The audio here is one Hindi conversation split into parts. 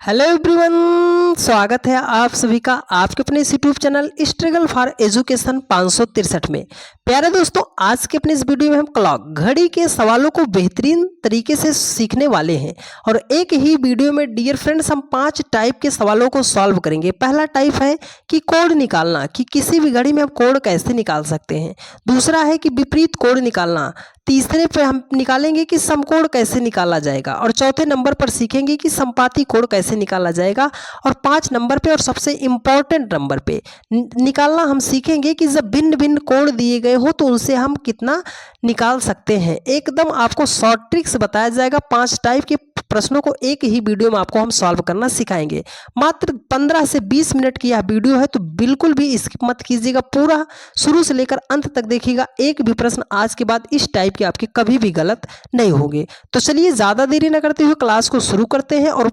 हेलो एवरीवन, स्वागत है आप सभी का आपके अपने इस YouTube channel struggle for education 563 में। प्यारे दोस्तों, आज के अपने इस वीडियो में हम क्लॉक घड़ी के सवालों को बेहतरीन तरीके से सीखने वाले हैं और एक ही वीडियो में डियर फ्रेंड्स हम 5 टाइप के सवालों को सॉल्व करेंगे। पहला टाइप है कि कोड निकालना, कि किसी भी घड़ी में हम कोड कैसे निकाल सकते हैं। दूसरा है कि विपरीत कोड निकालना। तीसरे पे हम निकालेंगे कि समकोण कैसे निकाला जाएगा और चौथे नंबर पर सीखेंगे कि संपाती कोड कैसे निकाला जाएगा। और 5 नंबर पे और सबसे इम्पोर्टेंट नंबर पे निकालना हम सीखेंगे कि जब भिन्न भिन्न कोड दिए गए हो तो उनसे हम कितना निकाल सकते हैं। एकदम आपको शॉर्ट ट्रिक्स बताया जाएगा। 5 टाइप के प्रश्नों को एक ही वीडियो में आपको हम सॉल्व करना सिखाएंगे। मात्र 15 से 20 मिनट की यह वीडियो है, तो बिल्कुल भी स्किप मत कीजिएगा। पूरा शुरू से लेकर अंत तक देखिएगा। एक भी प्रश्न आज के बाद इस टाइप के आपके कभी भी गलत नहीं होंगे। तो चलिए ज़्यादा देरी न करते हुए क्लास को शुरू करते हैं और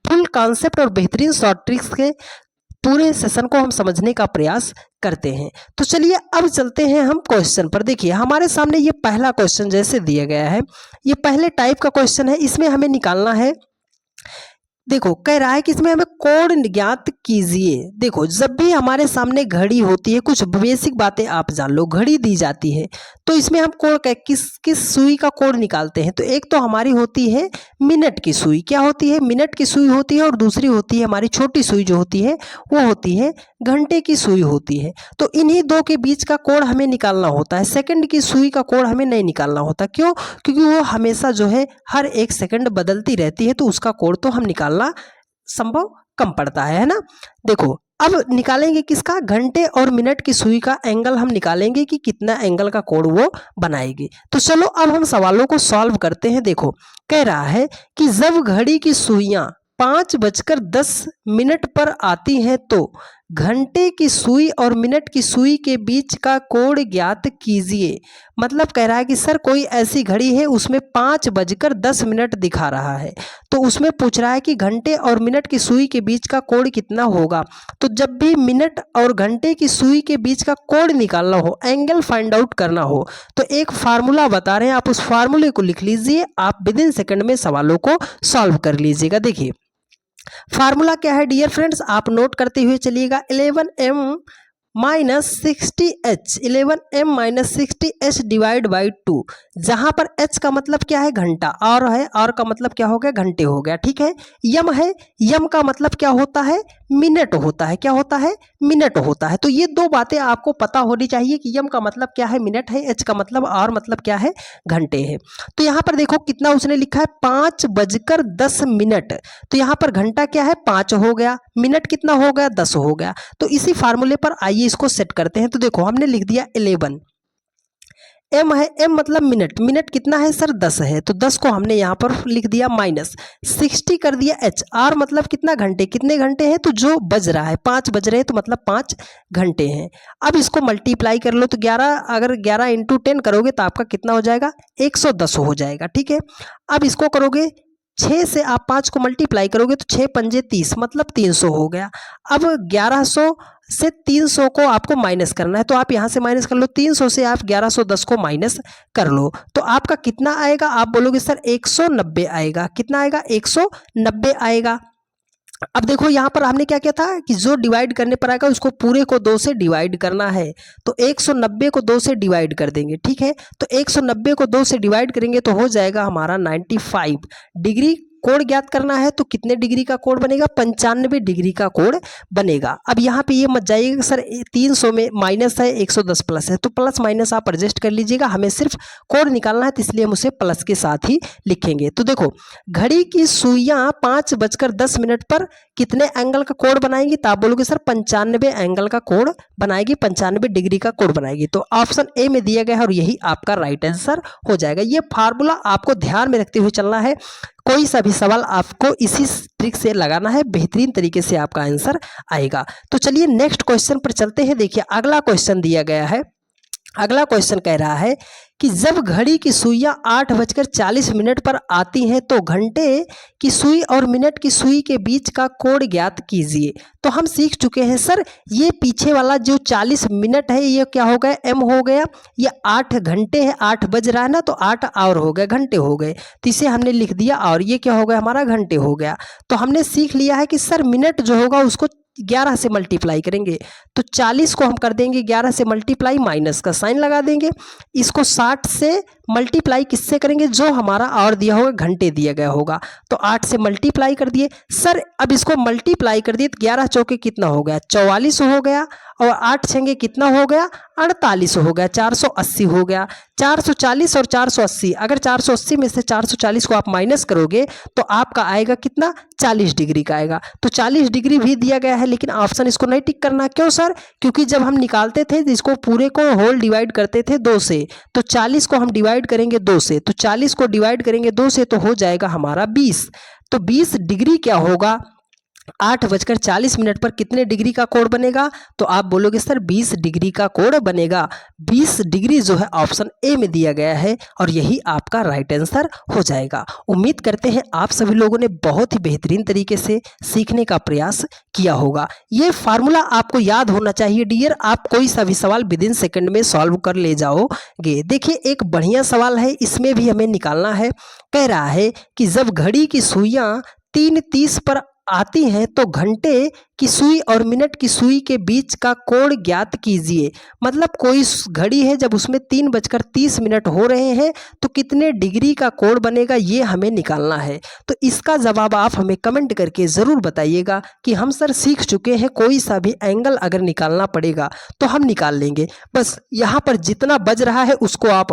फुल कॉन्सेप्ट और बेहतरीन शॉर्ट ट्रिक्स के पूरे सेशन को हम समझने का प्रयास करते हैं। तो चलिए अब चलते हैं हम क्वेश्चन पर। देखिए हमारे सामने ये पहला क्वेश्चन जैसे दिया गया है, ये पहले टाइप का क्वेश्चन है। इसमें हमें निकालना है, देखो कह रहा है कि इसमें हमें कोड ज्ञात कीजिए। देखो जब भी हमारे सामने घड़ी होती है, कुछ बेसिक बातें आप जान लो, घड़ी दी जाती है तो इसमें हम कोड किस सुई का कोड निकालते हैं। तो एक तो हमारी होती है मिनट की सुई, क्या होती है, मिनट की सुई होती है। और दूसरी होती है हमारी छोटी सुई जो होती है वो होती है घंटे की सुई होती है। तो इन्हीं दो के बीच का कोड हमें निकालना होता है। सेकंड की सुई का कोड हमें नहीं निकालना होता। क्यों? क्योंकि वो हमेशा जो है हर एक सेकंड बदलती रहती है, तो उसका कोड तो हम निकालना संभव कम पड़ता है ना। देखो अब निकालेंगे किसका, घंटे और मिनट की सुई का एंगल हम निकालेंगे कि कितना एंगल का कोड वो बनाएगी। तो चलो अब हम सवालों को सॉल्व करते हैं। देखो कह रहा है कि जब घड़ी की सुइयां 5:10 पर आती हैं तो घंटे की सुई और मिनट की सुई के बीच का कोड ज्ञात कीजिए। मतलब कह रहा है कि सर कोई ऐसी घड़ी है उसमें 5:10 दिखा रहा है, तो उसमें पूछ रहा है कि घंटे और मिनट की सुई के बीच का कोड कितना होगा। तो जब भी मिनट और घंटे की सुई के बीच का कोड निकालना हो, एंगल फाइंड आउट करना हो, तो एक फार्मूला बता रहे हैं, आप उस फार्मूले को लिख लीजिए। आप विद इन सेकंड में सवालों को सॉल्व कर लीजिएगा। देखिए फार्मूला क्या है डियर फ्रेंड्स, आप नोट करते हुए चलिएगा। 11m minus 60h, 11m-60h divide by 2, जहां पर h का मतलब क्या है, घंटा, और है, और का मतलब क्या हो गया, घंटे हो गया। ठीक है, यम है, यम का मतलब क्या होता है, मिनट होता है। क्या होता है, मिनट होता है। तो ये दो बातें आपको पता होनी चाहिए कि यम का मतलब क्या है, मिनट है, h का मतलब और मतलब क्या है, घंटे है। तो यहाँ पर देखो कितना उसने लिखा है, 5:10। तो यहाँ पर घंटा क्या है, 5 हो गया, मिनट कितना हो गया, 10 हो गया। तो इसी फार्मूले पर आइए इसको सेट करते हैं। तो देखो हमने लिख दिया 11, एम है, एम मतलब मिनट, मिनट कितना है सर, 10 है, तो 10 को हमने यहाँ पर लिख दिया माइनस 60 कर दिया एच, आर मतलब कितना, घंटे, कितने घंटे हैं, तो जो बज रहा है 5 बज रहे हैं, तो मतलब 5 घंटे हैं। अब इसको मल्टीप्लाई कर लो, तो 11, अगर 11 × 10 करोगे तो आपका कितना हो जाएगा, 110 हो जाएगा। ठीक है, अब इसको करोगे 6 से, आप 5 को मल्टीप्लाई करोगे तो 6 पंजे 30 मतलब 300 हो गया। अब 1100 से 300 को आपको माइनस करना है, तो आप यहाँ से माइनस कर लो, 300 से आप 1110 को माइनस कर लो, तो आपका कितना आएगा, आप बोलोगे सर 190 आएगा। कितना आएगा, 190 आएगा। अब देखो यहाँ पर हमने क्या किया था कि जो डिवाइड करने पर आएगा उसको पूरे को 2 से डिवाइड करना है, तो 190 को 2 से डिवाइड कर देंगे। ठीक है, तो 190 को 2 से डिवाइड करेंगे तो हो जाएगा हमारा 95 डिग्री। कोण ज्ञात करना है तो कितने डिग्री का कोण बनेगा, 95 डिग्री का कोण बनेगा। अब यहाँ पे ये मत जाइएगा सर 300 में माइनस है, 110 प्लस है, तो प्लस माइनस आप एडजस्ट कर लीजिएगा। हमें सिर्फ कोण निकालना है तो इसलिए हम उसे प्लस के साथ ही लिखेंगे। तो देखो घड़ी की सुइयां 5:10 पर कितने एंगल का कोण बनाएंगी, तो आप बोलोगे सर 95 एंगल का कोण बनाएगी, 95 डिग्री का कोण बनाएगी। तो ऑप्शन ए में दिया गया है और यही आपका राइट आंसर हो जाएगा। ये फार्मूला आपको ध्यान में रखते हुए चलना है, कोई सा भी सवाल आपको इसी ट्रिक से लगाना है, बेहतरीन तरीके से आपका आंसर आएगा। तो चलिए नेक्स्ट क्वेश्चन पर चलते हैं। देखिए अगला क्वेश्चन दिया गया है, अगला क्वेश्चन कह रहा है कि जब घड़ी की सुइयां 8:40 पर आती हैं तो घंटे की सुई और मिनट की सुई के बीच का कोण ज्ञात कीजिए। तो हम सीख चुके हैं सर, ये पीछे वाला जो 40 मिनट है ये क्या हो गया, एम हो गया। ये 8 घंटे है, 8 बज रहा है ना, तो 8 और हो गए, घंटे हो गए, तो इसे हमने लिख दिया और ये क्या हो गया, हमारा घंटे हो गया। तो हमने सीख लिया है कि सर मिनट जो होगा उसको 11 से मल्टीप्लाई करेंगे, तो 40 को हम कर देंगे 11 से मल्टीप्लाई, माइनस का साइन लगा देंगे। इसको 60 से मल्टीप्लाई किससे करेंगे, जो हमारा और दिया होगा, घंटे दिया गया होगा, तो 8 से मल्टीप्लाई कर दिए। सर अब इसको मल्टीप्लाई कर दिए तो 11 चौके कितना हो गया, 44 हो गया, और 8 छंगे कितना हो गया, 48 हो गया, 480 हो गया। 440 और 480, अगर 480 में से 440 को आप माइनस करोगे तो आपका आएगा कितना, 40 डिग्री का आएगा। तो 40 डिग्री भी दिया गया है, लेकिन ऑप्शन इसको नहीं टिक करना। क्यों सर, क्योंकि जब हम निकालते थे तो इसको पूरे को होल डिवाइड करते थे 2 से, तो 40 को हम डिवाइड करेंगे 2 से, तो 40 को डिवाइड करेंगे 2 से तो हो जाएगा हमारा 20। तो 20 डिग्री क्या होगा, 8:40 पर कितने डिग्री का कोण बनेगा, तो आप बोलोगे सर 20 डिग्री का कोण बनेगा। 20 डिग्री जो है ऑप्शन ए में दिया गया है और यही आपका राइट आंसर हो जाएगा। उम्मीद करते हैं आप सभी लोगों ने बहुत ही बेहतरीन तरीके से सीखने का प्रयास किया होगा। ये फार्मूला आपको याद होना चाहिए डियर, आप कोई सा भी सवाल विद इन सेकंड में सॉल्व कर ले जाओगे। देखिए एक बढ़िया सवाल है, इसमें भी हमें निकालना है। कह रहा है कि जब घड़ी की सुइयां 3:30 पर आती हैं तो घंटे की सुई और मिनट की सुई के बीच का कोण ज्ञात कीजिए। मतलब कोई घड़ी है, जब उसमें 3:30 हो रहे हैं तो कितने डिग्री का कोण बनेगा, ये हमें निकालना है। तो इसका जवाब आप हमें कमेंट करके ज़रूर बताइएगा कि हम सर सीख चुके हैं, कोई सा भी एंगल अगर निकालना पड़ेगा तो हम निकाल लेंगे। बस यहाँ पर जितना बज रहा है उसको आप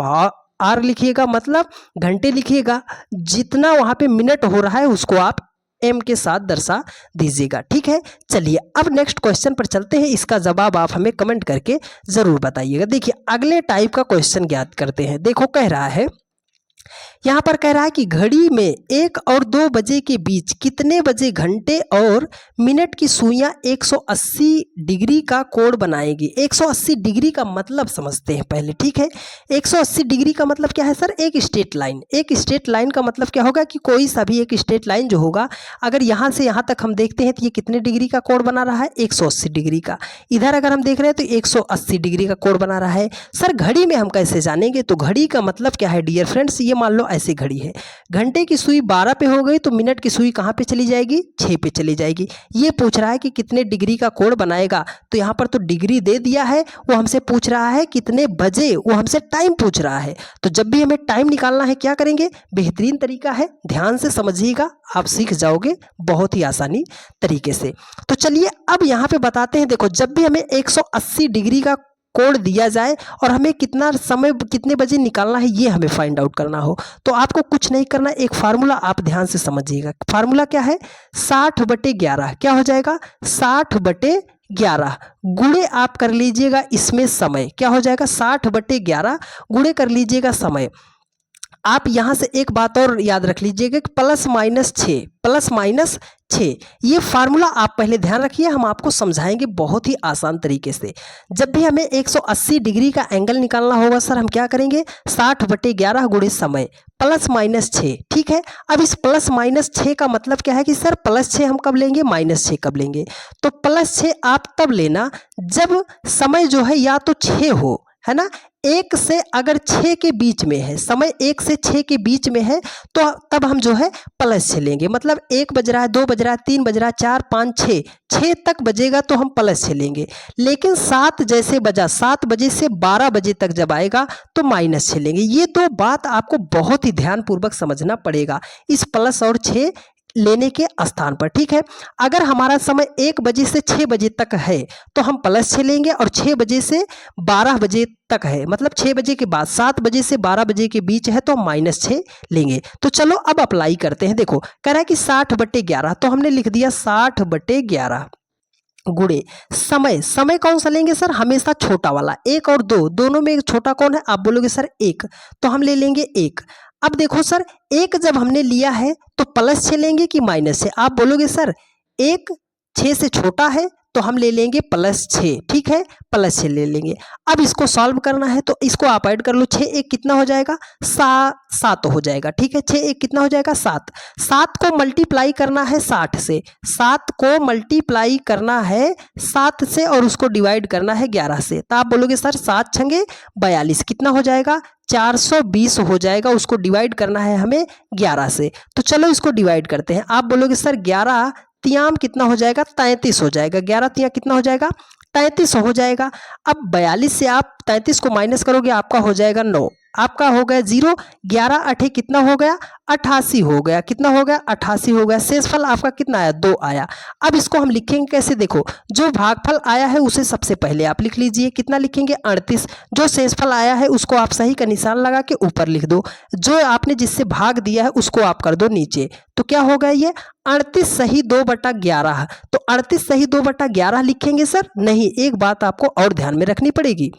आर लिखिएगा, मतलब घंटे लिखिएगा। जितना वहाँ पे मिनट हो रहा है उसको आप एम के साथ दर्शा दीजिएगा। ठीक है, चलिए अब नेक्स्ट क्वेश्चन पर चलते हैं। इसका जवाब आप हमें कमेंट करके ज़रूर बताइएगा। देखिए अगले टाइप का क्वेश्चन ज्ञात करते हैं। देखो कह रहा है, यहाँ पर कह रहा है कि घड़ी में 1 और 2 बजे के बीच कितने बजे घंटे और मिनट की सुइयां 180 डिग्री का कोण बनाएगी। 180 डिग्री का मतलब समझते हैं पहले, ठीक है। 180 डिग्री का मतलब क्या है सर, एक स्ट्रेट लाइन। एक स्ट्रेट लाइन का मतलब क्या होगा कि कोई सा भी एक स्ट्रेट लाइन जो होगा, अगर यहाँ से यहाँ तक हम देखते हैं तो ये कितने डिग्री का कोण बना रहा है, 180 डिग्री का। इधर अगर हम देख रहे हैं तो 180 डिग्री का कोण बना रहा है। सर घड़ी में हम कैसे जानेंगे, तो घड़ी का मतलब क्या है डियर फ्रेंड्स, ये मान लो ऐसी घड़ी है, घंटे की सुई 12 पे हो गई तो मिनट की सुई कहाँ पे चली जाएगी, 6 पे चली जाएगी। ये पूछ रहा है कि कितने डिग्री का कोण बनाएगा, तो यहाँ पर तो डिग्री दे दिया है, वो हमसे पूछ रहा है कितने बजे, वो हमसे टाइम पूछ रहा है। तो जब भी हमें टाइम निकालना है क्या करेंगे, बेहतरीन तरीका है, ध्यान से समझिएगा, आप सीख जाओगे बहुत ही आसानी तरीके से। तो चलिए अब यहाँ पे बताते हैं। देखो जब भी हमें 180 डिग्री का कोण दिया जाए और हमें कितना समय कितने बजे निकालना है ये हमें फाइंड आउट करना हो, तो आपको कुछ नहीं करना, एक फार्मूला आप ध्यान से समझिएगा। फार्मूला क्या है, 60/11 क्या हो जाएगा, 60/11 गुणे आप कर लीजिएगा इसमें समय, क्या हो जाएगा 60/11 गुणे कर लीजिएगा समय। आप यहाँ से एक बात और याद रख लीजिएगा कि +-6 +-6 ये फार्मूला आप पहले ध्यान रखिए, हम आपको समझाएंगे बहुत ही आसान तरीके से। जब भी हमें 180 डिग्री का एंगल निकालना होगा सर, हम क्या करेंगे, 60/11 गुणे समय +-6, ठीक है। अब इस +-6 का मतलब क्या है कि सर +6 हम कब लेंगे, -6 कब लेंगे, तो +6 आप तब लेना जब समय जो है या तो 6 हो, है ना, 1 से अगर 6 के बीच में है, समय 1 से 6 के बीच में है तो तब हम जो है +6 लेंगे। मतलब 1 बज रहा है, 2 बज रहा है, 3 बज रहा है, 4, 5, 6 तक बजेगा तो हम +6 लेंगे। लेकिन 7 जैसे बजा, 7 बजे से 12 बजे तक जब आएगा तो -6 लेंगे। ये दो बात आपको बहुत ही ध्यानपूर्वक समझना पड़ेगा इस प्लस और 6 लेने के स्थान पर, ठीक है। अगर हमारा समय 1 बजे से 6 बजे तक है तो हम +6 लेंगे, और 6 बजे से 12 बजे तक है, मतलब 6 बजे के बाद 7 बजे से 12 बजे के बीच है तो हम -6 लेंगे। तो चलो अब अप्लाई करते हैं। देखो कह रहा है कि 60/11, तो हमने लिख दिया 60/11 गुणे समय। समय कौन सा लेंगे सर, हमेशा छोटा वाला, 1 और 2 दोनों में छोटा कौन है, आप बोलोगे सर 1, तो हम ले लेंगे 1। अब देखो सर 1 जब हमने लिया है तो +6 लेंगे कि -6, आप बोलोगे सर 1 6 से छोटा है तो हम ले लेंगे +6, ठीक है, +6 ले लेंगे। अब इसको सॉल्व करना है तो इसको आप ऐड कर लो, 6 एक कितना हो जाएगा, 7 हो जाएगा, ठीक है, 6 एक कितना हो जाएगा, 7। 7 को मल्टीप्लाई करना है 60 से, 7 को मल्टीप्लाई करना है 7 से और उसको डिवाइड करना है 11 से। तो आप बोलोगे सर 7 छंगे 42 कितना हो जाएगा, 420 हो जाएगा। उसको डिवाइड करना है हमें 11 से, तो चलो इसको डिवाइड करते हैं। आप बोलोगे सर 11 तियाम कितना हो जाएगा, 33 हो जाएगा, 11 तिया कितना हो जाएगा, 33 हो जाएगा। अब 42 से आप 33 को माइनस करोगे, आपका हो जाएगा 9, आपका हो गया 0। 11 8 कितना हो गया, 88 हो गया, कितना हो गया, 88 हो गया। शेषफल आपका कितना आया, 2 आया। अब इसको हम लिखेंगे कैसे, देखो जो भागफल आया है उसे सबसे पहले आप लिख लीजिए, कितना लिखेंगे, 38। जो शेषफल आया है उसको आप सही का निशान लगा के ऊपर लिख दो, जो आपने जिससे भाग दिया है उसको आप कर दो नीचे। तो क्या हो गया ये 38 सही 2/11। तो 38 सही 2/11 लिखेंगे सर, नहीं, एक बात आपको और ध्यान में रखनी पड़ेगी।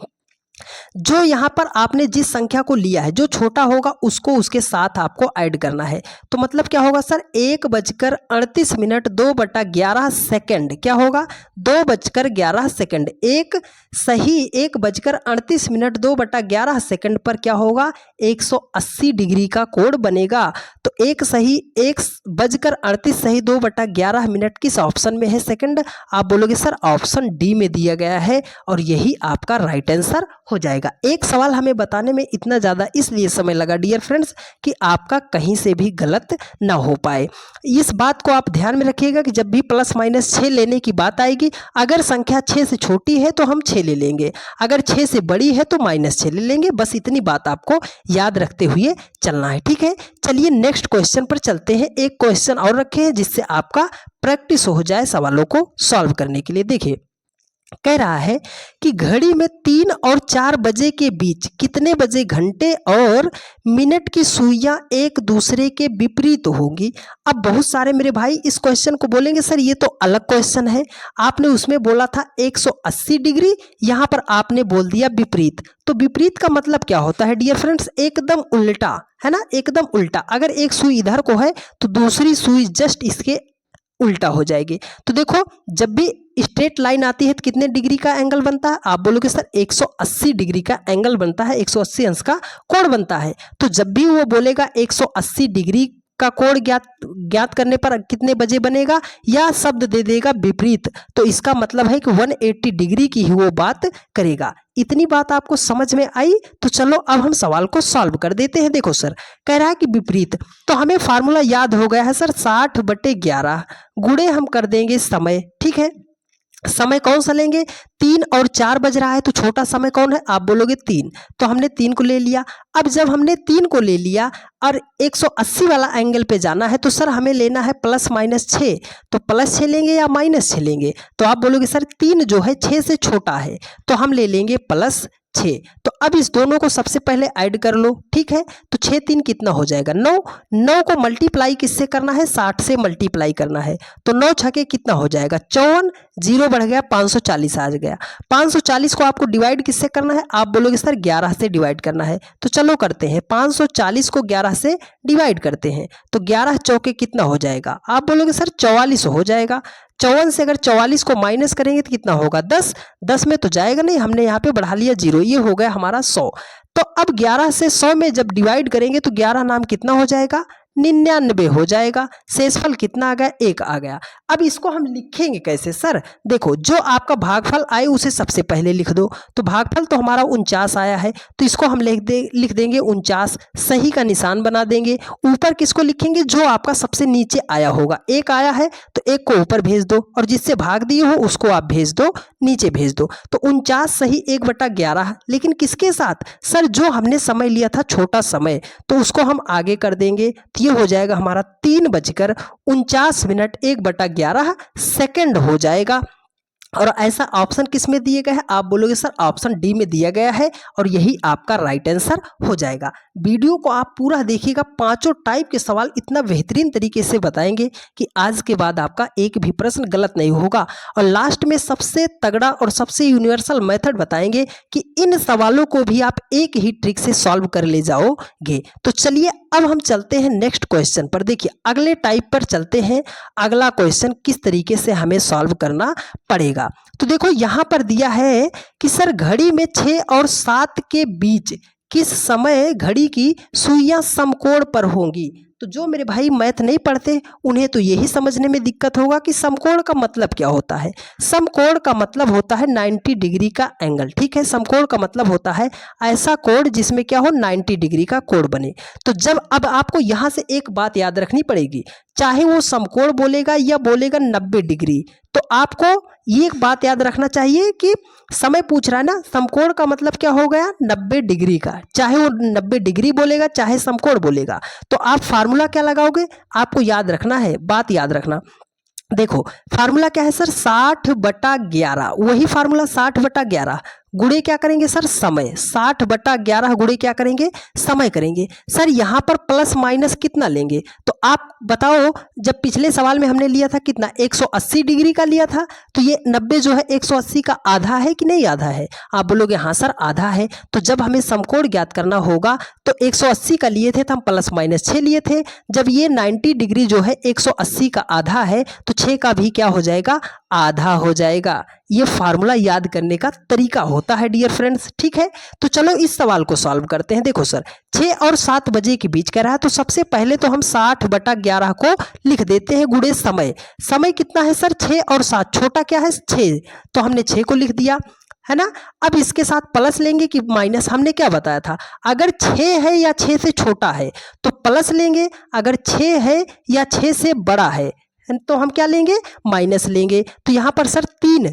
जो यहाँ पर आपने जिस संख्या को लिया है, जो छोटा होगा उसको उसके साथ आपको ऐड करना है। तो मतलब क्या होगा सर, 1:38 2/11 सेकंड, क्या होगा, 2:11 सेकंड। एक सही 1:38 2/11 सेकंड पर क्या होगा, 180 डिग्री का कोण बनेगा। तो एक सही 1:38 सही 2/11 किस ऑप्शन में है, सेकंड। आप बोलोगे सर ऑप्शन डी में दिया गया है और यही आपका राइट आंसर हो जाएगा। एक सवाल हमें बताने में इतना ज़्यादा इसलिए समय लगा डियर फ्रेंड्स कि आपका कहीं से भी गलत ना हो पाए। इस बात को आप ध्यान में रखिएगा कि जब भी +-6 लेने की बात आएगी, अगर संख्या 6 से छोटी है तो हम 6 ले लेंगे, अगर 6 से बड़ी है तो -6 ले लेंगे। बस इतनी बात आपको याद रखते हुए चलना है, ठीक है। चलिए नेक्स्ट क्वेश्चन पर चलते हैं। एक क्वेश्चन और रखे हैं जिससे आपका प्रैक्टिस हो जाए सवालों को सॉल्व करने के लिए। देखिए कह रहा है कि घड़ी में 3 और 4 बजे के बीच कितने बजे घंटे और मिनट की सुइयां एक दूसरे के विपरीत होंगी। अब बहुत सारे मेरे भाई इस क्वेश्चन को बोलेंगे सर ये तो अलग क्वेश्चन है, आपने उसमें बोला था 180 डिग्री, यहाँ पर आपने बोल दिया विपरीत। तो विपरीत का मतलब क्या होता है डियर फ्रेंड्स, एकदम उल्टा, है ना, एकदम उल्टा। अगर एक सुई इधर को है तो दूसरी सुई जस्ट इसके उल्टा हो जाएगी। तो देखो जब भी स्ट्रेट लाइन आती है तो कितने डिग्री का एंगल बनता है, आप बोलोगे सर 180 डिग्री का एंगल बनता है, 180 अंश का कोण बनता है। तो जब भी वो बोलेगा 180 डिग्री का कोण ज्ञात करने पर कितने बजे बनेगा, या शब्द दे देगा विपरीत, तो इसका मतलब है कि 180 डिग्री की ही वो बात करेगा। इतनी बात आपको समझ में आई। तो चलो अब हम सवाल को सॉल्व कर देते हैं। देखो सर कह रहा है कि विपरीत, तो हमें फार्मूला याद हो गया है सर, 60/11 गुणे हम कर देंगे समय, ठीक है। समय कौन सा लेंगे, 3 और 4 बज रहा है तो छोटा समय कौन है, आप बोलोगे 3, तो हमने 3 को ले लिया। अब जब हमने 3 को ले लिया और 180 वाला एंगल पे जाना है तो सर हमें लेना है +-6, तो +6 लेंगे या -6 लेंगे, तो आप बोलोगे सर 3 जो है 6 से छोटा है तो हम ले लेंगे +6। तो अब इस दोनों को सबसे पहले ऐड कर लो, ठीक है। तो 6 3 कितना हो जाएगा, 9। 9 को मल्टीप्लाई किससे करना है, 60 से मल्टीप्लाई करना है। तो 9 छके कितना हो जाएगा, 54, 0 बढ़ गया 540 आ गया। 540 को आपको डिवाइड किससे करना है, आप बोलोगे सर 11 से डिवाइड करना है। तो चलो करते हैं, 540 को 11 से डिवाइड करते हैं। तो 11 चौके कितना हो जाएगा, आप बोलोगे सर 44 हो जाएगा। 54 से अगर 44 को माइनस करेंगे तो कितना होगा, 10। 10 में तो जाएगा नहीं, हमने यहाँ पे बढ़ा लिया 0, ये हो गया हमारा 100। तो अब 11 से 100 में जब डिवाइड करेंगे तो 11 नाम कितना हो जाएगा, 99 हो जाएगा। शेषफल कितना आ गया, 1 आ गया। अब इसको हम लिखेंगे कैसे सर, देखो जो आपका भागफल आए उसे सबसे पहले लिख दो। तो भागफल तो हमारा 49 आया है, तो इसको हम लिख देंगे 49, सही का निशान बना देंगे। ऊपर किसको लिखेंगे, जो आपका सबसे नीचे आया होगा। 1 आया है तो 1 को ऊपर भेज दो और जिससे भाग दिए हो उसको आप भेज दो, नीचे भेज दो। तो 49 सही 1/11, लेकिन किसके साथ सर, जो हमने समय लिया था छोटा समय, तो उसको हम आगे कर देंगे। ये हो जाएगा हमारा 3:49 1/11 सेकंड हो जाएगा। और ऐसा ऑप्शन किस में दिए गए हैं, आप बोलोगे सर ऑप्शन डी में दिया गया है और यही आपका राइट आंसर हो जाएगा। वीडियो को आप पूरा देखिएगा, पांचों टाइप के सवाल इतना बेहतरीन तरीके से बताएंगे कि आज के बाद आपका एक भी प्रश्न गलत नहीं होगा। और लास्ट में सबसे तगड़ा और सबसे यूनिवर्सल मेथड बताएंगे कि इन सवालों को भी आप एक ही ट्रिक से सॉल्व कर ले जाओगे। तो चलिए अब हम चलते हैं नेक्स्ट क्वेश्चन पर। देखिए अगले टाइप पर चलते हैं, अगला क्वेश्चन किस तरीके से हमें सॉल्व करना पड़ेगा। तो देखो यहाँ पर दिया है कि सर घड़ी में 6 और 7 के बीच किस समय घड़ी की सुइयां समकोण पर होंगी। तो जो मेरे भाई मैथ नहीं पढ़ते उन्हें तो यही समझने में दिक्कत होगा कि समकोण का मतलब क्या होता है। समकोण का मतलब होता है 90 डिग्री का एंगल। ठीक है, समकोण का मतलब होता है ऐसा कोण जिसमें क्या हो 90 डिग्री का कोण बने। तो जब अब आपको यहाँ से एक बात याद रखनी पड़ेगी, चाहे वो समकोण बोलेगा या बोलेगा 90 डिग्री, तो आपको ये एक बात याद रखना चाहिए कि समय पूछ रहा है ना, समकोण का मतलब क्या हो गया 90 डिग्री का। चाहे वो 90 डिग्री बोलेगा चाहे समकोण बोलेगा, तो आप फार्मूला क्या लगाओगे, आपको याद रखना है, बात याद रखना। देखो फार्मूला क्या है सर, 60/11। वही फार्मूला 60/11 गुणे क्या करेंगे सर, समय। 60/11 गुणे क्या करेंगे, समय करेंगे। सर यहाँ पर प्लस माइनस कितना लेंगे, तो आप बताओ। जब पिछले सवाल में हमने लिया था कितना, 180 डिग्री का लिया था, तो ये 90 जो है 180 का आधा है कि नहीं आधा है। आप बोलोगे हाँ सर आधा है। तो जब हमें समकोण ज्ञात करना होगा तो 180 का लिए थे तो हम प्लस माइनस 6 लिए थे। जब ये 90 डिग्री जो है 180 का आधा है तो 6 का भी क्या हो जाएगा, आधा हो जाएगा। ये फार्मूला याद करने का तरीका होता है डियर फ्रेंड्स। ठीक है, तो चलो इस सवाल को सॉल्व करते हैं। देखो सर 6 और 7 बजे के बीच कह रहा है, तो सबसे पहले तो हम 60/11 को लिख देते हैं गुणे समय। समय कितना है सर 6 और 7, छोटा क्या है 6, तो हमने 6 को लिख दिया है ना। अब इसके साथ प्लस लेंगे कि माइनस, हमने क्या बताया था, अगर 6 है या 6 से छोटा है तो प्लस लेंगे, अगर 6 है या 6 से बड़ा है तो हम क्या लेंगे, माइनस लेंगे। तो यहाँ पर सर 3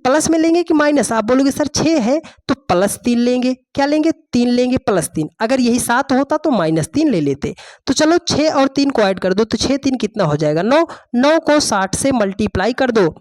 प्लस में लेंगे कि माइनस, आप बोलोगे सर 6 है तो प्लस 3 लेंगे, क्या लेंगे 3 लेंगे प्लस 3। अगर यही 7 होता तो -3 ले लेते। तो चलो 6 और 3 को ऐड कर दो, तो 6 3 कितना हो जाएगा 9। 9 को 60 से मल्टीप्लाई कर दो।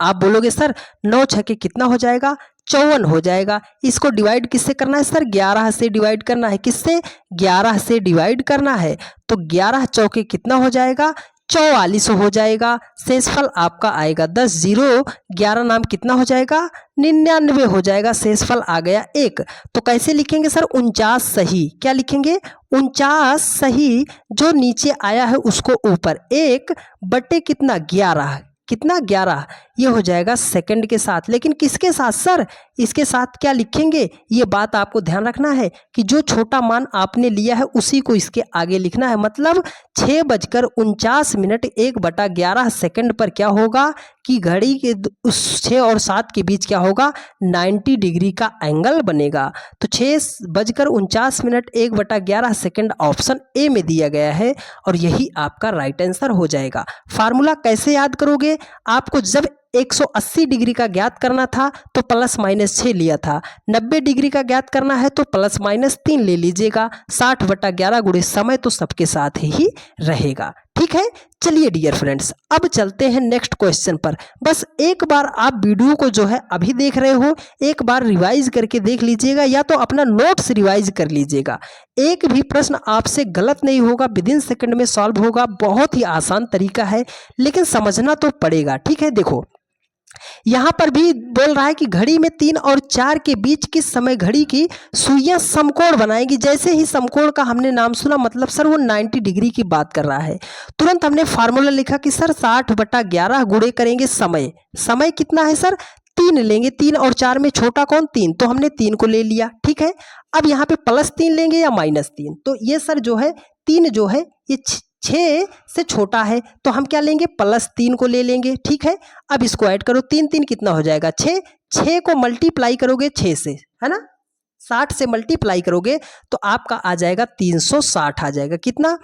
आप बोलोगे सर 9 छके कितना हो जाएगा, 54 हो जाएगा। इसको डिवाइड किससे करना है सर, 11 से डिवाइड करना है। किससे, 11 से डिवाइड करना है। तो 11 चौके कितना हो जाएगा, 44 हो जाएगा। शेषफल आपका आएगा 10, 0 11 नाम कितना हो जाएगा, 99 हो जाएगा। शेषफल आ गया 1। तो कैसे लिखेंगे सर, 49 सही। क्या लिखेंगे, 49 सही। जो नीचे आया है उसको ऊपर, 1 बटे कितना 11, कितना 11, ये हो जाएगा सेकंड के साथ। लेकिन किसके साथ सर, इसके साथ क्या लिखेंगे, ये बात आपको ध्यान रखना है कि जो छोटा मान आपने लिया है उसी को इसके आगे लिखना है। मतलब 6:49 1/11 सेकंड पर क्या होगा कि घड़ी के उस 6 और 7 के बीच क्या होगा, 90 डिग्री का एंगल बनेगा। तो 6:49 1/11 सेकंड ऑप्शन ए में दिया गया है और यही आपका राइट आंसर हो जाएगा। फार्मूला कैसे याद करोगे, आपको जब 180 डिग्री का ज्ञात करना था तो प्लस माइनस 6 लिया था, 90 डिग्री का ज्ञात करना है तो प्लस माइनस 3 ले लीजिएगा। 60/11 गुणे समय तो सबके साथ ही रहेगा। ठीक है, चलिए डियर फ्रेंड्स अब चलते हैं नेक्स्ट क्वेश्चन पर। बस एक बार आप वीडियो को जो है अभी देख रहे हो, एक बार रिवाइज करके देख लीजिएगा या तो अपना नोट्स रिवाइज कर लीजिएगा। एक भी प्रश्न आपसे गलत नहीं होगा, विदिन सेकंड में सॉल्व होगा। बहुत ही आसान तरीका है लेकिन समझना तो पड़ेगा। ठीक है, देखो यहाँ पर भी बोल रहा है कि घड़ी में 3 और 4 के बीच किस समय घड़ी की सुइयां समकोण बनाएगी। जैसे ही समकोण का हमने नाम सुना मतलब सर वो 90 डिग्री की बात कर रहा है। तुरंत हमने फार्मूला लिखा कि सर 60/11 गुणे करेंगे समय। समय कितना है सर, 3 लेंगे। 3 और 4 में छोटा कौन, 3, तो हमने 3 को ले लिया। ठीक है, अब यहाँ पे +3 लेंगे या -3, तो ये सर जो है 3 जो है ये 6 से छोटा है तो हम क्या लेंगे, +3 को ले लेंगे। ठीक है, अब इसको ऐड करो, 3 3 कितना हो जाएगा 6। 6 को मल्टीप्लाई करोगे 6 से, है ना, 60 से मल्टीप्लाई करोगे तो आपका आ जाएगा 360 आ जाएगा। कितना,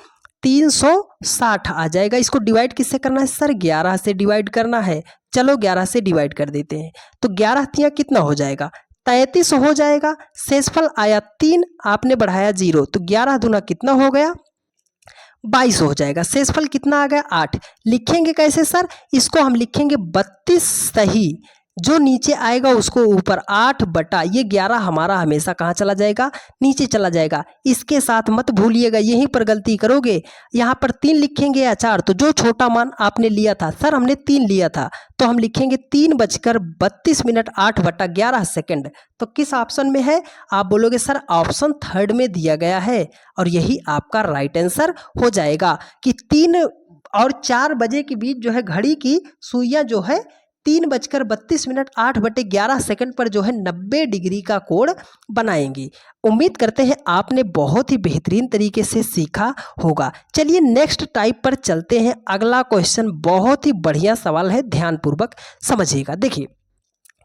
360 आ जाएगा। इसको डिवाइड किससे करना है सर, 11 से डिवाइड करना है। चलो 11 से डिवाइड कर देते हैं तो 11 तियां कितना हो जाएगा, 33 हो जाएगा। शेषफल आया 3, आपने बढ़ाया 0 तो 11 दूना कितना हो गया, 22 हो जाएगा। शेषफल कितना आ गया, 8। लिखेंगे कैसे सर, इसको हम लिखेंगे 32 सही। जो नीचे आएगा उसको ऊपर 8 बटा ये 11 हमारा हमेशा कहाँ चला जाएगा, नीचे चला जाएगा। इसके साथ मत भूलिएगा, यहीं पर गलती करोगे, यहाँ पर 3 लिखेंगे या 4, तो जो छोटा मान आपने लिया था, सर हमने 3 लिया था, तो हम लिखेंगे 3:32 8 बटा 11 सेकेंड। तो किस ऑप्शन में है, आप बोलोगे सर ऑप्शन थर्ड में दिया गया है, और यही आपका राइट आंसर हो जाएगा कि 3 और 4 बजे के बीच जो है घड़ी की सुइयां जो है 3:32 8 बटे 11 सेकंड पर जो है 90 डिग्री का कोण बनाएंगी। उम्मीद करते हैं आपने बहुत ही बेहतरीन तरीके से सीखा होगा। चलिए नेक्स्ट टाइप पर चलते हैं। अगला क्वेश्चन बहुत ही बढ़िया सवाल है, ध्यानपूर्वक समझिएगा। देखिए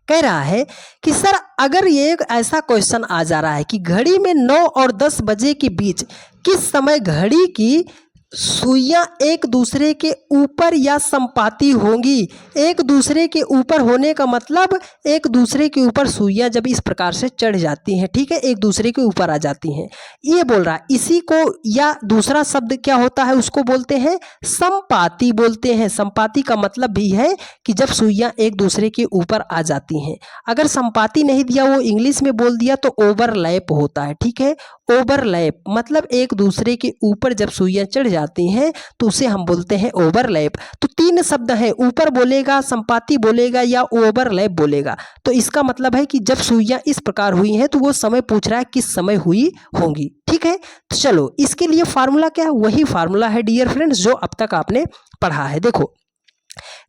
कह रहा है कि सर अगर ये एक ऐसा क्वेश्चन आ जा रहा है कि घड़ी में 9 और 10 बजे के बीच किस समय घड़ी की सुइयां एक दूसरे के ऊपर या संपाती होंगी। एक दूसरे के ऊपर होने का मतलब एक दूसरे के ऊपर सुइयां जब इस प्रकार से चढ़ जाती हैं, ठीक है, एक दूसरे के ऊपर आ जाती हैं, ये बोल रहा है। इसी को या दूसरा शब्द क्या होता है, उसको बोलते हैं संपाती बोलते हैं। संपाती का मतलब भी है कि जब सुइयां एक दूसरे के ऊपर आ जाती हैं। अगर संपाती नहीं दिया, वो इंग्लिश में बोल दिया तो ओवरलैप होता है, ठीक है। ओवरलैप मतलब एक दूसरे के ऊपर जब सुइयां चढ़ जाती हैं तो उसे हम बोलते हैं ओवरलैप। तो 3 शब्द हैं, ऊपर बोलेगा, संपाती बोलेगा या ओवरलैप बोलेगा। तो इसका मतलब है कि जब सुइयां इस प्रकार हुई हैं तो वो समय पूछ रहा है किस समय हुई होंगी, ठीक है। तो चलो इसके लिए फार्मूला क्या है, वही फार्मूला है डियर फ्रेंड्स जो अब तक आपने पढ़ा है। देखो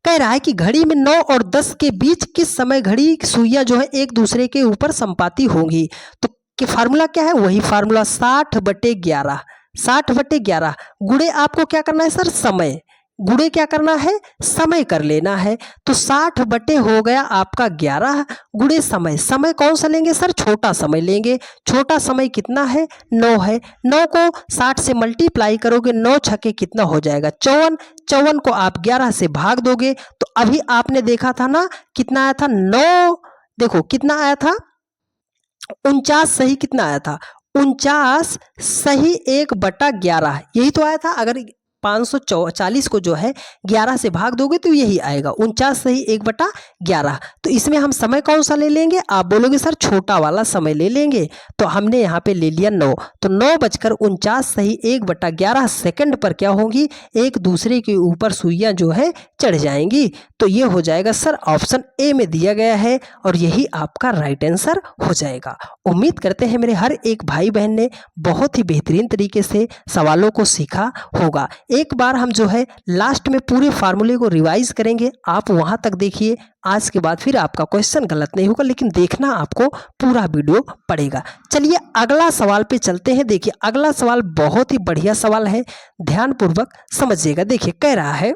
कह रहा है कि घड़ी में 9 और 10 के बीच किस समय घड़ी की सुइयां जो है एक दूसरे के ऊपर संपाती होंगी। तो कि फार्मूला क्या है, वही फार्मूला 60/11। 60/11 गुणे आपको क्या करना है सर, समय। गुणे क्या करना है, समय कर लेना है। तो 60 बटे हो गया आपका 11 गुणे समय। समय कौन सा लेंगे सर, छोटा समय लेंगे। छोटा समय कितना है, 9 है। 9 को 60 से मल्टीप्लाई करोगे, 9 छके कितना हो जाएगा, 54। 54 को आप 11 से भाग दोगे तो अभी आपने देखा था ना कितना आया था, 9, देखो कितना आया था, 49 सही कितना आया था, 49 सही 1/11 यही तो आया था। अगर 540 को जो है 11 से भाग दोगे तो यही आएगा, 49 सही 1/11। तो इसमें हम समय कौन सा ले लेंगे, आप बोलोगे सर छोटा वाला समय ले लेंगे। तो हमने यहाँ पे ले लिया 9। तो 9:49 सही 1/11 सेकंड पर क्या होंगी, एक दूसरे के ऊपर सुइयां जो है चढ़ जाएंगी। तो ये हो जाएगा सर ऑप्शन ए में दिया गया है, और यही आपका राइट आंसर हो जाएगा। उम्मीद करते हैं मेरे हर एक भाई बहन ने बहुत ही बेहतरीन तरीके से सवालों को सीखा होगा। एक बार हम जो है लास्ट में पूरे फार्मूले को रिवाइज करेंगे, आप वहां तक देखिए। आज के बाद फिर आपका क्वेश्चन गलत नहीं होगा, लेकिन देखना आपको पूरा वीडियो पड़ेगा। चलिए अगला सवाल पे चलते हैं। देखिए अगला सवाल बहुत ही बढ़िया सवाल है, ध्यानपूर्वक समझिएगा। देखिए कह रहा है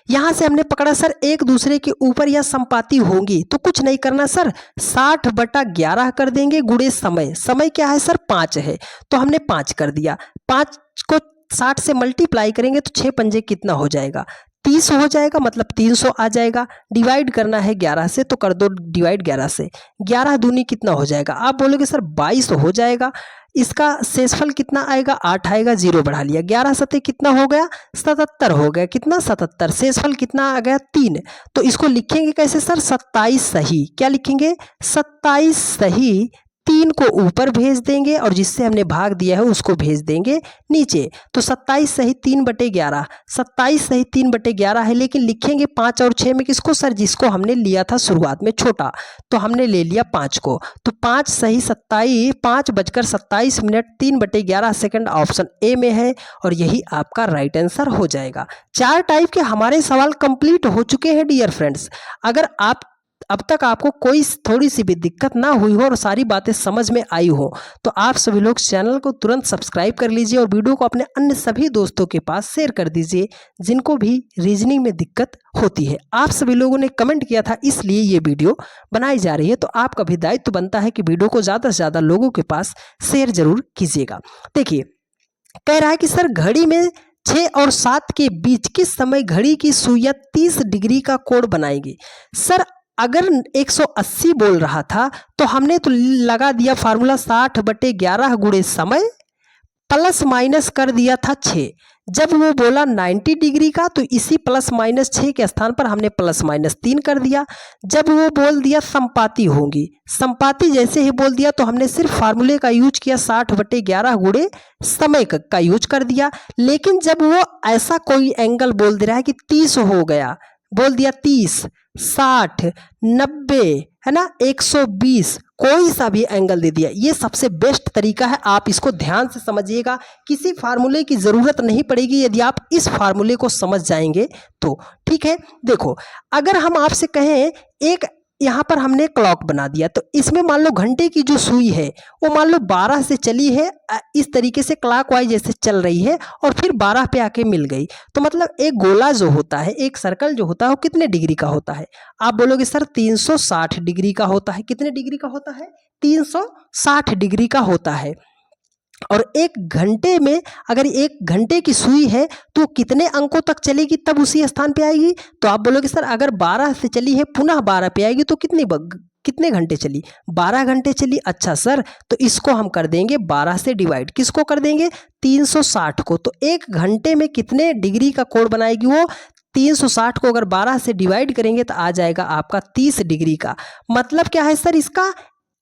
यहां से हमने पकड़ा सर एक दूसरे के ऊपर या संपाती होंगी, तो कुछ नहीं करना सर, 60/11 कर देंगे गुणे समय। समय क्या है सर, 5 है, तो हमने 5 कर दिया। 5 को 60 से मल्टीप्लाई करेंगे तो 6 पंजे कितना हो जाएगा, 30 हो जाएगा, मतलब 300 आ जाएगा। डिवाइड करना है 11 से तो कर दो डिवाइड 11 से। 11 दूनी कितना हो जाएगा, आप बोलोगे सर 22 हो जाएगा। इसका शेषफल कितना आएगा, 8 आएगा, 0 बढ़ा लिया। 11 सते कितना हो गया, 77 हो गया। कितना, 77। शेषफल कितना आ गया, 3। तो इसको लिखेंगे कैसे सर, 27 सही। क्या लिखेंगे, 27 सही। 3 को ऊपर भेज देंगे और जिससे हमने भाग दिया है उसको भेज देंगे नीचे। तो 27 सही 3/11। 27 सही 3/11 है, लेकिन लिखेंगे 5 और 6 में किसको सर, जिसको हमने लिया था शुरुआत में छोटा, तो हमने ले लिया 5 को। तो 5 सही 27, 5:27 3/11 सेकंड ऑप्शन ए में है, और यही आपका राइट आंसर हो जाएगा। 4 टाइप के हमारे सवाल कंप्लीट हो चुके हैं डियर फ्रेंड्स। अगर आप अब तक आपको कोई थोड़ी सी भी दिक्कत ना हुई हो और सारी बातें समझ में आई हो, तो आप सभी लोग चैनल को तुरंत सब्सक्राइब कर लीजिए और वीडियो को अपने अन्य सभी दोस्तों के पास शेयर कर दीजिए जिनको भी रीजनिंग में दिक्कत होती है। आप सभी लोगों ने कमेंट किया था, इसलिए ये वीडियो बनाई जा रही है। तो आपका भी दायित्व बनता है कि वीडियो को ज़्यादा से ज़्यादा लोगों के पास शेयर जरूर कीजिएगा। देखिए कह रहा है कि सर घड़ी में 6 और 7 के बीच किस समय घड़ी की सुइयां 30 डिग्री का कोण बनाएगी। सर अगर 180 बोल रहा था तो हमने तो लगा दिया फार्मूला 60/11 गुणे समय प्लस माइनस कर दिया था 6। जब वो बोला 90 डिग्री का तो इसी +-6 के स्थान पर हमने +-3 कर दिया। जब वो बोल दिया समपाती होंगी, समपाती जैसे ही बोल दिया तो हमने सिर्फ फार्मूले का यूज किया 60/11 गुणे समय का यूज कर दिया। लेकिन जब वो ऐसा कोई एंगल बोल दे रहा है कि 30 हो गया, बोल दिया 30, 60, 90 है ना, 120, कोई सा भी एंगल दे दिया, ये सबसे बेस्ट तरीका है। आप इसको ध्यान से समझिएगा, किसी फार्मूले की ज़रूरत नहीं पड़ेगी यदि आप इस फार्मूले को समझ जाएंगे तो। ठीक है, देखो अगर हम आपसे कहें एक यहाँ पर हमने क्लॉक बना दिया तो इसमें मान लो घंटे की जो सुई है वो मान लो 12 से चली है, इस तरीके से क्लॉकवाइज जैसे चल रही है और फिर 12 पे आके मिल गई। तो मतलब एक गोला जो होता है, एक सर्कल जो होता है वो कितने डिग्री का होता है? आप बोलोगे सर 360 डिग्री का होता है। कितने डिग्री का होता है? 360 डिग्री का होता है। और एक घंटे में अगर एक घंटे की सुई है तो कितने अंकों तक चलेगी तब उसी स्थान पे आएगी? तो आप बोलोगे सर अगर 12 से चली है पुनः 12 पे आएगी तो कितने घंटे चली? 12 घंटे चली। अच्छा सर, तो इसको हम कर देंगे 12 से डिवाइड। किसको कर देंगे? 360 को। तो एक घंटे में कितने डिग्री का कोण बनाएगी वो? 360 को अगर 12 से डिवाइड करेंगे तो आ जाएगा आपका 30 डिग्री का। मतलब क्या है सर इसका?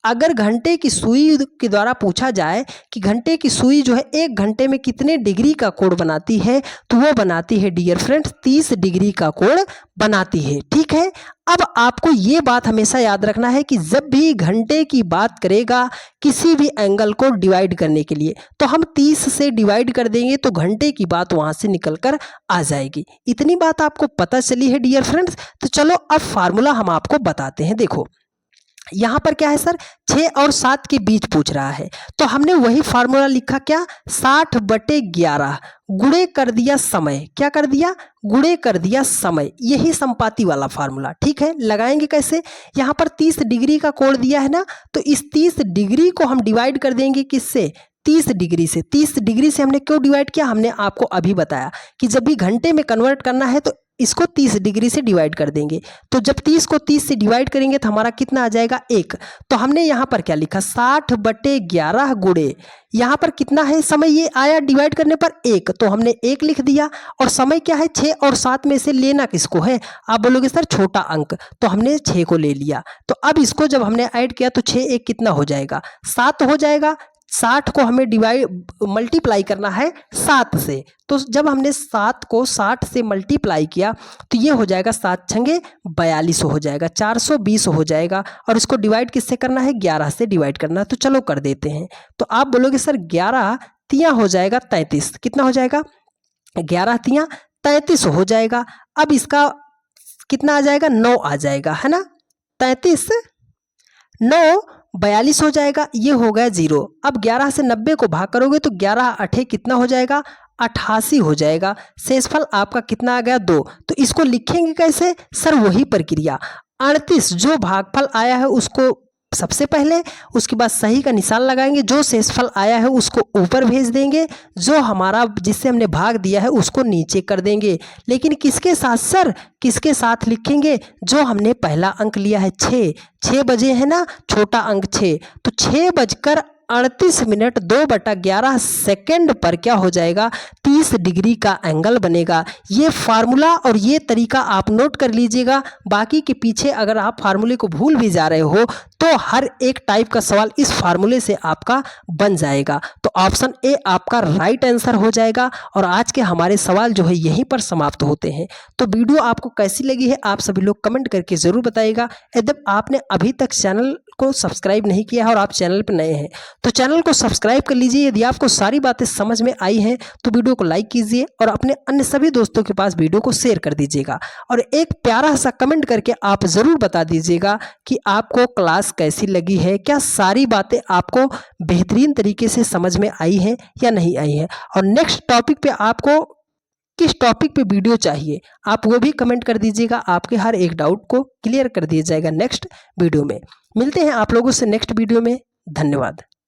अगर घंटे की सुई के द्वारा पूछा जाए कि घंटे की सुई जो है एक घंटे में कितने डिग्री का कोण बनाती है तो वो बनाती है डियर फ्रेंड्स 30 डिग्री का कोण बनाती है। ठीक है, अब आपको ये बात हमेशा याद रखना है कि जब भी घंटे की बात करेगा किसी भी एंगल को डिवाइड करने के लिए तो हम 30 से डिवाइड कर देंगे तो घंटे की बात वहाँ से निकल कर आ जाएगी। इतनी बात आपको पता चली है डियर फ्रेंड्स। तो चलो अब फार्मूला हम आपको बताते हैं। देखो यहाँ पर क्या है सर, 6 और 7 के बीच पूछ रहा है तो हमने वही फार्मूला लिखा, क्या? 60/11 गुणे कर दिया समय। क्या कर दिया? गुणे कर दिया समय। यही संपाती वाला फार्मूला। ठीक है, लगाएंगे कैसे? यहाँ पर 30 डिग्री का कोण दिया है ना, तो इस 30 डिग्री को हम डिवाइड कर देंगे किससे? 30 डिग्री से। 30 डिग्री से हमने क्यों डिवाइड किया? हमने आपको अभी बताया कि जब भी घंटे में कन्वर्ट करना है तो इसको 30 डिग्री से डिवाइड कर देंगे। तो जब 30 को 30 से डिवाइड करेंगे तो हमारा कितना आ जाएगा? 1। तो हमने यहाँ पर क्या लिखा? 60/11 गुणे यहाँ पर कितना है समय? ये आया डिवाइड करने पर 1, तो हमने 1 लिख दिया। और समय क्या है? 6 और 7 में से लेना किसको है? आप बोलोगे सर छोटा अंक, तो हमने 6 को ले लिया। तो अब इसको जब हमने ऐड किया तो 6 1 कितना हो जाएगा? 7 हो जाएगा। 60 को हमें मल्टीप्लाई करना है 7 से। तो जब हमने 7 को 60 से मल्टीप्लाई किया तो ये हो जाएगा 7 छंगे 42 हो जाएगा, 420 हो जाएगा। और इसको डिवाइड किससे करना है? 11 से डिवाइड करना है। तो चलो कर देते हैं। तो आप बोलोगे सर 11 तियां हो जाएगा 33। कितना हो जाएगा? 11 तियां 33 हो जाएगा। अब इसका कितना आ जाएगा? 9 आ जाएगा, है ना। 33 9 42 हो जाएगा। ये हो गया 0। अब 11 से 90 को भाग करोगे तो 11 8 कितना हो जाएगा? 88 हो जाएगा। शेषफल आपका कितना आ गया? 2। तो इसको लिखेंगे कैसे? सर वही प्रक्रिया, 38 जो भागफल आया है उसको सबसे पहले, उसके बाद सही का निशान लगाएंगे, जो शेषफल आया है उसको ऊपर भेज देंगे, जो हमारा जिससे हमने भाग दिया है उसको नीचे कर देंगे। लेकिन किसके साथ सर? किसके साथ लिखेंगे? जो हमने पहला अंक लिया है 6 बजे है ना, छोटा अंक 6, तो 6:38 2/11 सेकेंड पर क्या हो जाएगा? 30 डिग्री का एंगल बनेगा। ये फार्मूला और ये तरीका आप नोट कर लीजिएगा। बाकी के पीछे अगर आप फार्मूले को भूल भी जा रहे हो तो हर एक टाइप का सवाल इस फार्मूले से आपका बन जाएगा। तो ऑप्शन ए आपका राइट आंसर हो जाएगा। और आज के हमारे सवाल जो है यहीं पर समाप्त होते हैं। तो वीडियो आपको कैसी लगी है आप सभी लोग कमेंट करके ज़रूर बताइएगा। यदि आपने अभी तक चैनल को सब्सक्राइब नहीं किया है और आप चैनल पर नए हैं तो चैनल को सब्सक्राइब कर लीजिए। यदि आपको सारी बातें समझ में आई हैं तो वीडियो को लाइक कीजिए और अपने अन्य सभी दोस्तों के पास वीडियो को शेयर कर दीजिएगा। और एक प्यारा सा कमेंट करके आप ज़रूर बता दीजिएगा कि आपको क्लास कैसी लगी है, क्या सारी बातें आपको बेहतरीन तरीके से समझ में आई हैं या नहीं आई हैं। और नेक्स्ट टॉपिक पे आपको किस टॉपिक पे वीडियो चाहिए आप वो भी कमेंट कर दीजिएगा। आपके हर एक डाउट को क्लियर कर दिया जाएगा नेक्स्ट वीडियो में। मिलते हैं आप लोगों से नेक्स्ट वीडियो में। धन्यवाद।